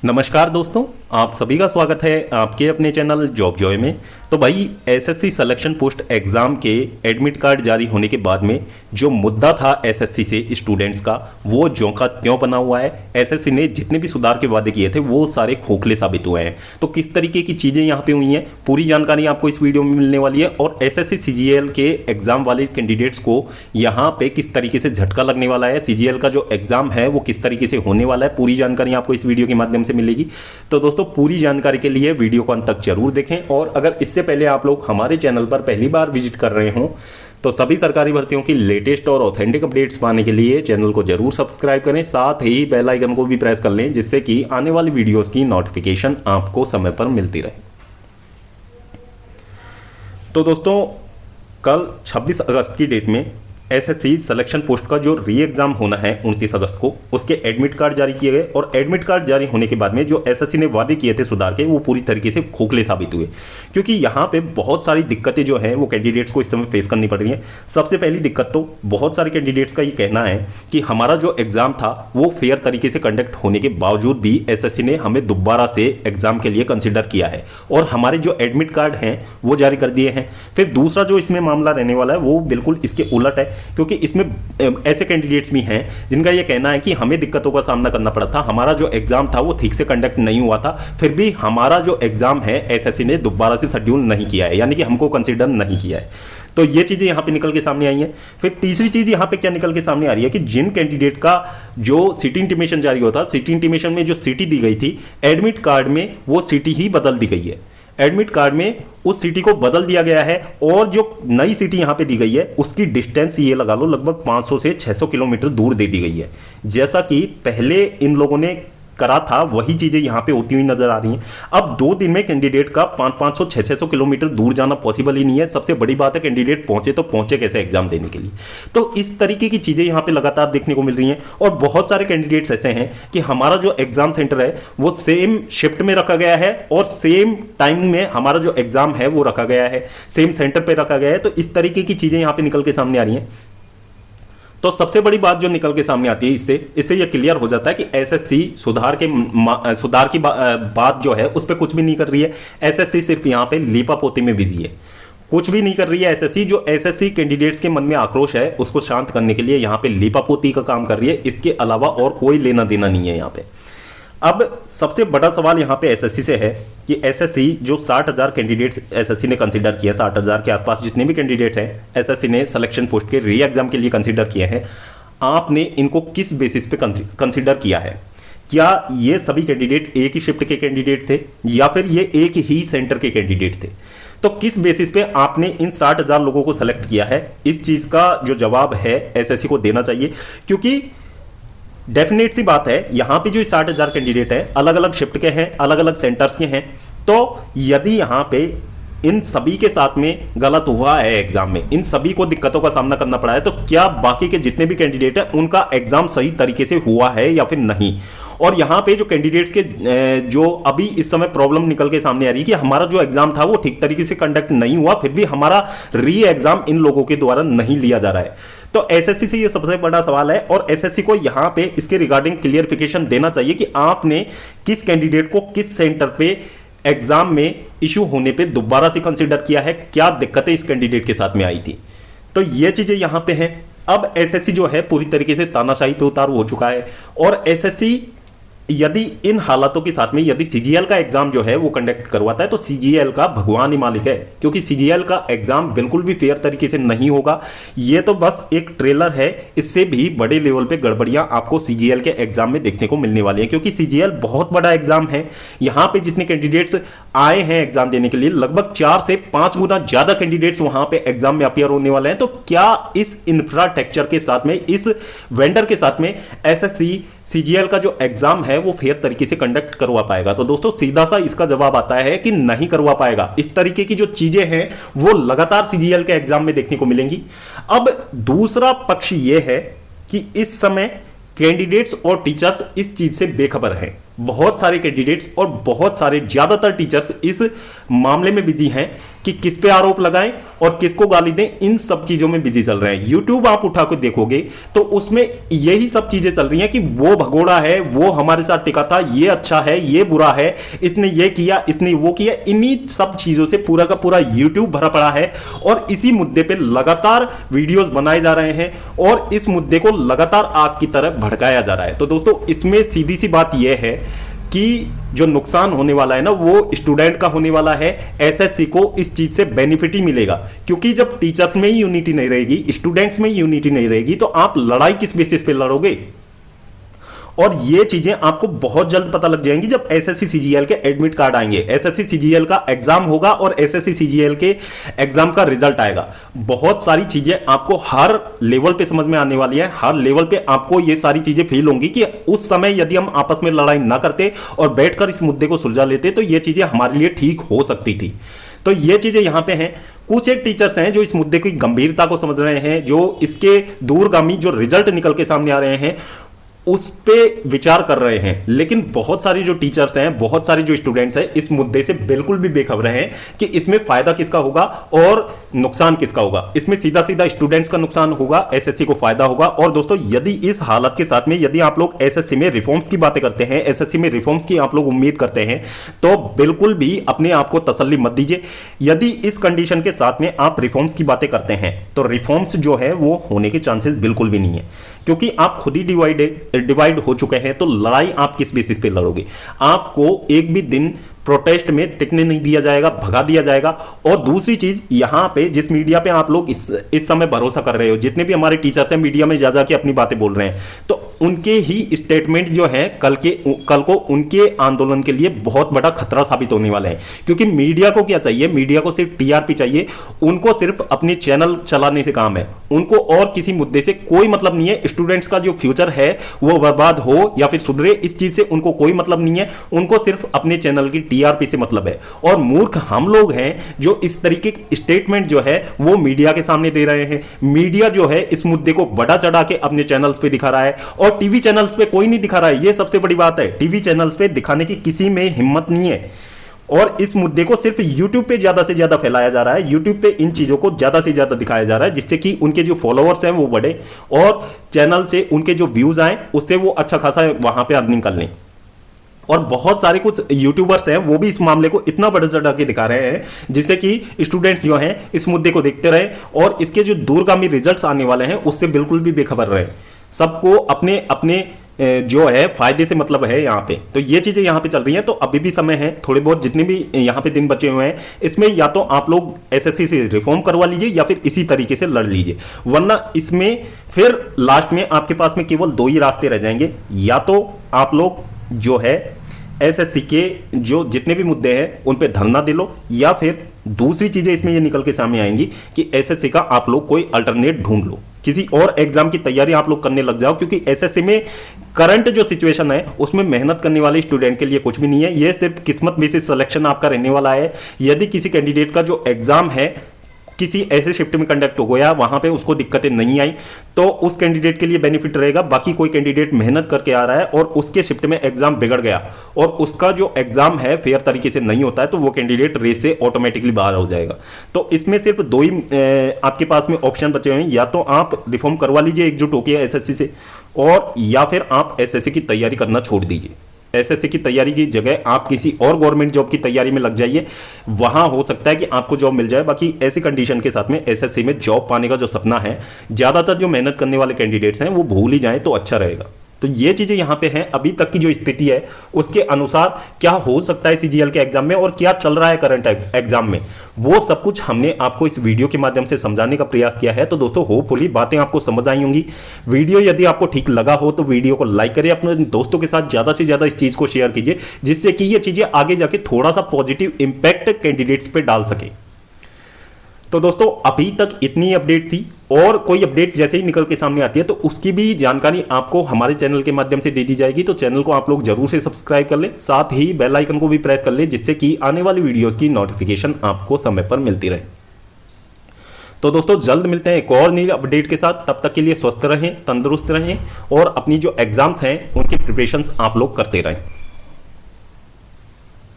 नमस्कार दोस्तों, आप सभी का स्वागत है आपके अपने चैनल जॉब जॉय में। तो भाई एसएससी सिलेक्शन पोस्ट एग्ज़ाम के एडमिट कार्ड जारी होने के बाद में जो मुद्दा था एसएससी से स्टूडेंट्स का, वो ज्यों का त्यों बना हुआ है। एसएससी ने जितने भी सुधार के वादे किए थे वो सारे खोखले साबित हुए हैं। तो किस तरीके की चीज़ें यहाँ पे हुई हैं, पूरी जानकारी आपको इस वीडियो में मिलने वाली है। और एसएससी सीजीएल के एग्ज़ाम वाले कैंडिडेट्स को यहाँ पे किस तरीके से झटका लगने वाला है, सीजीएल का जो एग्ज़ाम है वो किस तरीके से होने वाला है, पूरी जानकारी आपको इस वीडियो के माध्यम से मिलेगी। तो दोस्तों पूरी जानकारी के लिए वीडियो को अंत तक जरूर देखें। और अगर इससे पहले आप लोग हमारे चैनल पर पहली बार विजिट कर रहे हों तो सभी सरकारी भर्तियों की लेटेस्ट और ऑथेंटिक अपडेट्स पाने के लिए चैनल को जरूर सब्सक्राइब करें, साथ ही बेल आइकन को भी प्रेस कर लें जिससे कि आने वाली वीडियोस की नोटिफिकेशन आपको समय पर मिलती रहे। तो दोस्तों कल 26 अगस्त की डेट में एसएससी सिलेक्शन पोस्ट का जो री एग्जाम होना है 29 अगस्त को, उसके एडमिट कार्ड जारी किए गए। और एडमिट कार्ड जारी होने के बाद में जो एसएससी ने वादे किए थे सुधार के, वो पूरी तरीके से खोखले साबित हुए। क्योंकि यहाँ पे बहुत सारी दिक्कतें जो हैं वो कैंडिडेट्स को इस समय फेस करनी पड़ रही हैं। सबसे पहली दिक्कत तो बहुत सारे कैंडिडेट्स का ये कहना है कि हमारा जो एग्जाम था वो फेयर तरीके से कंडक्ट होने के बावजूद भी एसएससी ने हमें दोबारा से एग्जाम के लिए कंसिडर किया है और हमारे जो एडमिट कार्ड हैं वो जारी कर दिए हैं। फिर दूसरा जो इसमें मामला रहने वाला है वो बिल्कुल इसके उलट है, क्योंकि इसमें ऐसे कैंडिडेट्स भी हैं जिनका यह कहना है कि हमें दिक्कतों का सामना करना पड़ा था, हमारा जो एग्जाम था वो ठीक से कंडक्ट नहीं हुआ था, फिर भी हमारा जो एग्जाम है एसएससी ने दोबारा से शेड्यूल नहीं किया है, यानी कि हमको कंसीडर नहीं किया है। तो ये चीजें यहां पे निकल के सामने आई हैं। फिर तीसरी चीज यहां पे क्या निकल के सामने आ रही है कि जिन कैंडिडेट का जो सिटी इंटीमेशन जारी हुआ था, सिटी इंटीमेशन में जो सिटी दी गई थी, एडमिट कार्ड में वो सिटी ही बदल दी गई है। एडमिट कार्ड में उस सिटी को बदल दिया गया है और जो नई सिटी यहां पे दी गई है उसकी डिस्टेंस ये लगा लो लगभग 500 से 600 किलोमीटर दूर दे दी गई है। जैसा कि पहले इन लोगों ने करा था वही चीजें यहां पे होती हुई नजर आ रही हैं। अब 2 दिन में कैंडिडेट का 500 600 किलोमीटर दूर जाना पॉसिबल ही नहीं है। सबसे बड़ी बात है कैंडिडेट पहुंचे तो पहुंचे कैसे एग्जाम देने के लिए। तो इस तरीके की चीजें यहां पे लगातार देखने को मिल रही हैं। और बहुत सारे कैंडिडेट्स ऐसे हैं कि हमारा जो एग्जाम सेंटर है वो सेम शिफ्ट में रखा गया है और सेम टाइम में हमारा जो एग्जाम है वो रखा गया है, सेम सेंटर पर रखा गया है। तो इस तरीके की चीजें यहां पर निकल के सामने आ रही हैं। तो सबसे बड़ी बात जो निकल के सामने आती है इससे यह क्लियर हो जाता है कि एसएससी सुधार की बात जो है उस पर कुछ भी नहीं कर रही है। एसएससी सिर्फ यहां पे लीपापोती में बिजी है, कुछ भी नहीं कर रही है एसएससी। जो एसएससी कैंडिडेट्स के मन में आक्रोश है उसको शांत करने के लिए यहां पे लीपापोती का काम कर रही है, इसके अलावा और कोई लेना देना नहीं है यहां पे। अब सबसे बड़ा सवाल यहां पे एसएससी से है कि एसएससी जो 60,000 कैंडिडेट्स एसएससी ने कंसीडर किया, 60,000 के आसपास जितने भी कैंडिडेट्स हैं एसएससी ने सिलेक्शन पोस्ट के री एग्जाम के लिए कंसीडर किए हैं, आपने इनको किस बेसिस पे कंसीडर किया है? क्या ये सभी कैंडिडेट एक ही शिफ्ट के कैंडिडेट थे या फिर ये एक ही सेंटर के कैंडिडेट थे? तो किस बेसिस पे आपने इन 60,000 लोगों को सेलेक्ट किया है? इस चीज का जो जवाब है एसएससी को देना चाहिए, क्योंकि डेफिनेट सी बात है यहां पे जो 60,000 कैंडिडेट है अलग अलग शिफ्ट के हैं, अलग अलग सेंटर्स के हैं। तो यदि यहां पे इन सभी के साथ में गलत हुआ है एग्जाम में, इन सभी को दिक्कतों का सामना करना पड़ा है, तो क्या बाकी के जितने भी कैंडिडेट हैं उनका एग्जाम सही तरीके से हुआ है या फिर नहीं? और यहां पे जो कैंडिडेट्स के जो अभी इस समय प्रॉब्लम निकल के सामने आ रही है कि हमारा जो एग्जाम था वो ठीक तरीके से कंडक्ट नहीं हुआ, फिर भी हमारा री एग्जाम इन लोगों के द्वारा नहीं लिया जा रहा है। तो एसएससी से ये सबसे बड़ा सवाल है और एसएससी को यहां पे इसके रिगार्डिंग क्लियरिफिकेशन देना चाहिए कि आपने किस कैंडिडेट को किस सेंटर पे एग्जाम में इश्यू होने पे दोबारा से कंसीडर किया है, क्या दिक्कतें इस कैंडिडेट के साथ में आई थी। तो ये चीजें यहां पे हैं। अब एसएससी जो है पूरी तरीके से तानाशाही पे उतारू हो चुका है और एसएससी यदि इन हालातों के साथ में यदि सीजीएल का एग्जाम जो है वो कंडक्ट करवाता है तो सीजीएल का भगवान ही मालिक है, क्योंकि सीजीएल का एग्जाम बिल्कुल भी फेयर तरीके से नहीं होगा। ये तो बस एक ट्रेलर है, इससे भी बड़े लेवल पे गड़बड़ियां आपको सीजीएल के एग्जाम में देखने को मिलने वाली है, क्योंकि सीजीएल बहुत बड़ा एग्जाम है। यहां पे जितने कैंडिडेट्स आए हैं एग्जाम देने के लिए लगभग 4 से 5 गुना ज्यादा कैंडिडेट्स वहां पे एग्जाम में अपियर होने वाले हैं। तो क्या इस इंफ्रास्ट्रक्चर के साथ में, इस वेंडर के साथ में एसएससी सीजीएल का जो एग्जाम है वो फेयर तरीके से कंडक्ट करवा पाएगा? तो दोस्तों सीधा सा इसका जवाब आता है कि नहीं करवा पाएगा। इस तरीके की जो चीजें हैं वो लगातार सीजीएल के एग्जाम में देखने को मिलेंगी। अब दूसरा पक्ष ये है कि इस समय कैंडिडेट्स और टीचर्स इस चीज से बेखबर हैं। बहुत सारे कैंडिडेट्स और बहुत सारे ज्यादातर टीचर्स इस मामले में बिजी हैं कि किस पे आरोप लगाएं और किसको गाली दें, इन सब चीजों में बिजी चल रहे हैं। यूट्यूब आप उठा कर देखोगे तो उसमें यही सब चीजें चल रही हैं कि वो भगोड़ा है, वो हमारे साथ टिका था, ये अच्छा है, ये बुरा है, इसने ये किया, इसने वो किया। इन्हीं सब चीजों से पूरा का पूरा यूट्यूब भरा पड़ा है और इसी मुद्दे पे लगातार वीडियोस बनाए जा रहे हैं और इस मुद्दे को लगातार आग की तरह भड़काया जा रहा है। तो दोस्तों, इसमें सीधी सी बात यह है कि जो नुकसान होने वाला है ना, वो स्टूडेंट का होने वाला है। एसएससी को इस चीज से बेनिफिट ही मिलेगा, क्योंकि जब टीचर्स में ही यूनिटी नहीं रहेगी, स्टूडेंट्स में ही यूनिटी नहीं रहेगी, तो आप लड़ाई किस बेसिस पे लड़ोगे। और ये चीजें आपको बहुत जल्द पता लग जाएंगी जब एसएससी सीजीएल के एडमिट कार्ड आएंगे, एसएससी सीजीएल का एग्जाम होगा और एसएससी सीजीएल के एग्जाम का रिजल्ट आएगा। बहुत सारी चीजें आपको हर लेवल पे समझ में आने वाली है, हर लेवल पे आपको ये सारी चीजें फील होंगी कि उस समय यदि हम आपस में लड़ाई ना करते और बैठकर इस मुद्दे को सुलझा लेते तो ये चीजें हमारे लिए ठीक हो सकती थी। तो ये चीजें यहां पे हैं। कुछ एक टीचर्स हैं जो इस मुद्दे की गंभीरता को समझ रहे हैं, जो इसके दूरगामी जो रिजल्ट निकल के सामने आ रहे हैं उस पे विचार कर रहे हैं। लेकिन बहुत सारे जो टीचर्स हैं, बहुत सारे जो स्टूडेंट्स हैं, इस मुद्दे से बिल्कुल भी बेखबर हैं कि इसमें फायदा किसका होगा और नुकसान किसका होगा। इसमें सीधा सीधा स्टूडेंट्स का नुकसान होगा, एसएससी को फायदा होगा। और दोस्तों, यदि इस हालत के साथ में यदि आप लोग एसएससी में रिफॉर्म्स की बातें करते हैं, एसएससी में रिफॉर्म्स की आप लोग उम्मीद करते हैं, तो बिल्कुल भी अपने आप को तसल्ली मत दीजिए। यदि इस कंडीशन के साथ में आप रिफॉर्म्स की बातें करते हैं तो रिफॉर्म्स जो है वो होने के चांसेस बिल्कुल भी नहीं है, क्योंकि आप खुद ही डिवाइड हो चुके हैं। तो लड़ाई आप किस बेसिस पे लड़ोगे। आपको एक भी दिन प्रोटेस्ट में टिकने नहीं दिया जाएगा, भगा दिया जाएगा। और दूसरी चीज, यहां पे जिस मीडिया पे आप लोग इस समय भरोसा कर रहे हो, जितने भी हमारे टीचर्स हैं मीडिया में जा जाके अपनी बातें बोल रहे हैं, तो उनके ही स्टेटमेंट जो है कल को उनके आंदोलन के लिए बहुत बड़ा खतरा साबित होने वाले हैं। क्योंकि मीडिया को क्या चाहिए, मीडिया को सिर्फ टीआरपी चाहिए, उनको सिर्फ अपने चैनल चलाने से काम है, उनको और किसी मुद्दे से कोई मतलब नहीं है। स्टूडेंट्स का जो फ्यूचर है वो बर्बाद हो या फिर सुधरे, इस चीज से उनको कोई मतलब नहीं है, उनको सिर्फ अपने चैनल की टीआरपी से मतलब है। और मूर्ख हम लोग हैं जो इस तरीके के स्टेटमेंट जो है वो मीडिया के सामने दे रहे हैं। मीडिया जो है इस मुद्दे को बड़ा चढ़ा के अपने चैनल्स पे दिखा रहा है और टीवी चैनल्स पे कोई नहीं दिखा रहा है। ये सबसे बड़ी बात है, टीवी चैनल्स पे दिखाने की किसी में हिम्मत नहीं है। और इस मुद्दे को सिर्फ YouTube पे ज्यादा से ज्यादा फैलाया जा रहा है, YouTube पे इन चीजों को ज्यादा से ज्यादा दिखाया जा रहा है, जिससे कि उनके जो फॉलोअर्स हैं वो बढ़े और चैनल से उनके जो व्यूज आए उससे वो अच्छा खासा वहां पे अर्निंग कर लें। और बहुत सारे कुछ यूट्यूबर्स हैं वो भी इस मामले को इतना बढ़ चढ़ा के दिखा रहे हैं जिससे कि स्टूडेंट्स जो हैं इस मुद्दे को देखते रहे और इसके जो दूरगामी रिजल्ट्स आने वाले हैं उससे बिल्कुल भी बेखबर रहे। सबको अपने अपने जो है फायदे से मतलब है यहाँ पे। तो ये चीजें यहाँ पे चल रही हैं। तो अभी भी समय है, थोड़े बहुत जितने भी यहाँ पे दिन बचे हुए हैं इसमें या तो आप लोग एसएससी से रिफॉर्म करवा लीजिए या फिर इसी तरीके से लड़ लीजिए, वरना इसमें फिर लास्ट में आपके पास में केवल दो ही रास्ते रह जाएंगे। या तो आप लोग जो है एसएससी के जो जितने भी मुद्दे हैं उन पे धरना दे लो, या फिर दूसरी चीजें इसमें ये निकल के सामने आएंगी कि एसएससी का आप लोग कोई अल्टरनेट ढूंढ लो, किसी और एग्जाम की तैयारी आप लोग करने लग जाओ। क्योंकि एसएससी में करंट जो सिचुएशन है उसमें मेहनत करने वाले स्टूडेंट के लिए कुछ भी नहीं है, ये सिर्फ किस्मत बेसिस सिलेक्शन आपका रहने वाला है। यदि किसी कैंडिडेट का जो एग्जाम है किसी ऐसे शिफ्ट में कंडक्ट हो गया, वहां पे उसको दिक्कतें नहीं आई, तो उस कैंडिडेट के लिए बेनिफिट रहेगा। बाकी कोई कैंडिडेट मेहनत करके आ रहा है और उसके शिफ्ट में एग्जाम बिगड़ गया और उसका जो एग्जाम है फेयर तरीके से नहीं होता है, तो वो कैंडिडेट रेस से ऑटोमेटिकली बाहर हो जाएगा। तो इसमें सिर्फ दो ही आपके पास में ऑप्शन बचे हुए हैं, या तो आप रिफॉर्म करवा लीजिए एकजुट होकर एसएससी से, और या फिर आप एसएससी की तैयारी करना छोड़ दीजिए। एसएससी की तैयारी की जगह आप किसी और गवर्नमेंट जॉब की तैयारी में लग जाइए, वहां हो सकता है कि आपको जॉब मिल जाए। बाकी ऐसी कंडीशन के साथ में एसएससी में जॉब पाने का जो सपना है ज्यादातर जो मेहनत करने वाले कैंडिडेट्स हैं वो भूल ही जाएं तो अच्छा रहेगा। तो ये चीजें यहां पे हैं। अभी तक की जो स्थिति है उसके अनुसार क्या हो सकता है सीजीएल के एग्जाम में और क्या चल रहा है करंट एग्जाम में, वो सब कुछ हमने आपको इस वीडियो के माध्यम से समझाने का प्रयास किया है। तो दोस्तों, होपफुली बातें आपको समझ आई होंगी। वीडियो यदि आपको ठीक लगा हो तो वीडियो को लाइक करिए, अपने दोस्तों के साथ ज्यादा से ज्यादा इस चीज को शेयर कीजिए, जिससे कि ये चीजें आगे जाके थोड़ा सा पॉजिटिव इंपैक्ट कैंडिडेट्स पे डाल सके। तो दोस्तों, अभी तक इतनी अपडेट थी, और कोई अपडेट जैसे ही निकल के सामने आती है तो उसकी भी जानकारी आपको हमारे चैनल के माध्यम से दे दी जाएगी। तो चैनल को आप लोग जरूर से सब्सक्राइब कर ले, साथ ही बेल आइकन को भी प्रेस कर ले, जिससे कि आने वाली वीडियोस की नोटिफिकेशन आपको समय पर मिलती रहे। तो दोस्तों, जल्द मिलते हैं एक और नई अपडेट के साथ। तब तक के लिए स्वस्थ रहें, तंदुरुस्त रहें और अपनी जो एग्जाम्स हैं उनकी प्रिपरेशंस आप लोग करते रहें।